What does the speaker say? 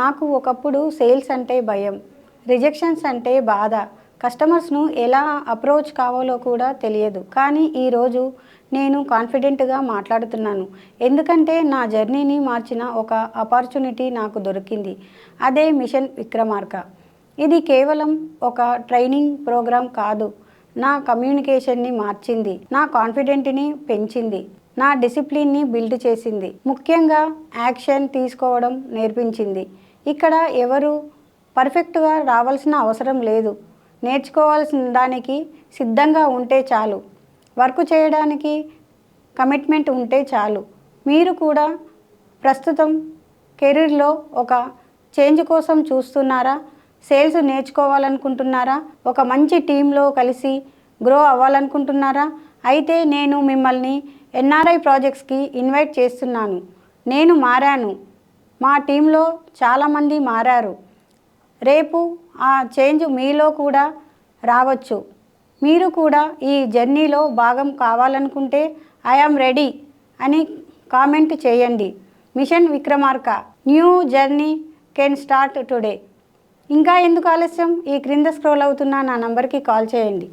నాకు ఒకప్పుడు సేల్స్ అంటే భయం, రిజెక్షన్స్ అంటే బాధ, కస్టమర్స్ను ఎలా అప్రోచ్ కావాలో కూడా తెలియదు. కానీ ఈరోజు నేను కాన్ఫిడెంట్గా మాట్లాడుతున్నాను. ఎందుకంటే నా జర్నీని మార్చిన ఒక ఆపర్చునిటీ నాకు దొరికింది. అదే మిషన్ విక్రమార్క. ఇది కేవలం ఒక ట్రైనింగ్ ప్రోగ్రాం కాదు. నా కమ్యూనికేషన్ని మార్చింది, నా కాన్ఫిడెంట్ని పెంచింది, నా డిసిప్లిన్ని బిల్డ్ చేసింది, ముఖ్యంగా యాక్షన్ తీసుకోవడం నేర్పించింది. ఇక్కడ ఎవరు పర్ఫెక్ట్గా రావాల్సిన అవసరం లేదు. నేర్చుకోవాల్సిన దానికి సిద్ధంగా ఉంటే చాలు. వర్క్ చేయడానికి కమిట్మెంట్ ఉంటే చాలు. మీరు కూడా ప్రస్తుతం కెరీర్లో ఒక చేంజ్ కోసం చూస్తున్నారా? సేల్స్ నేర్చుకోవాలనుకుంటున్నారా? ఒక మంచి టీంలో కలిసి గ్రో అవ్వాలనుకుంటున్నారా? అయితే నేను మిమ్మల్ని ఎన్ఆర్ఐ ప్రాజెక్ట్స్కి ఇన్వైట్ చేస్తున్నాను. నేను మారాను, మా టీంలో చాలామంది మారారు. రేపు ఆ చేంజ్ మీలో కూడా రావచ్చు. మీరు కూడా ఈ జర్నీలో భాగం కావాలనుకుంటే ఐ యామ్ రెడీ అని కామెంట్ చేయండి. Mission Vikramarka new journey can start today. ఇంకా ఎందుకు ఆలస్యం? ఈ క్రింద స్క్రోల్ అవుతున్న నా నంబర్కి కాల్ చేయండి.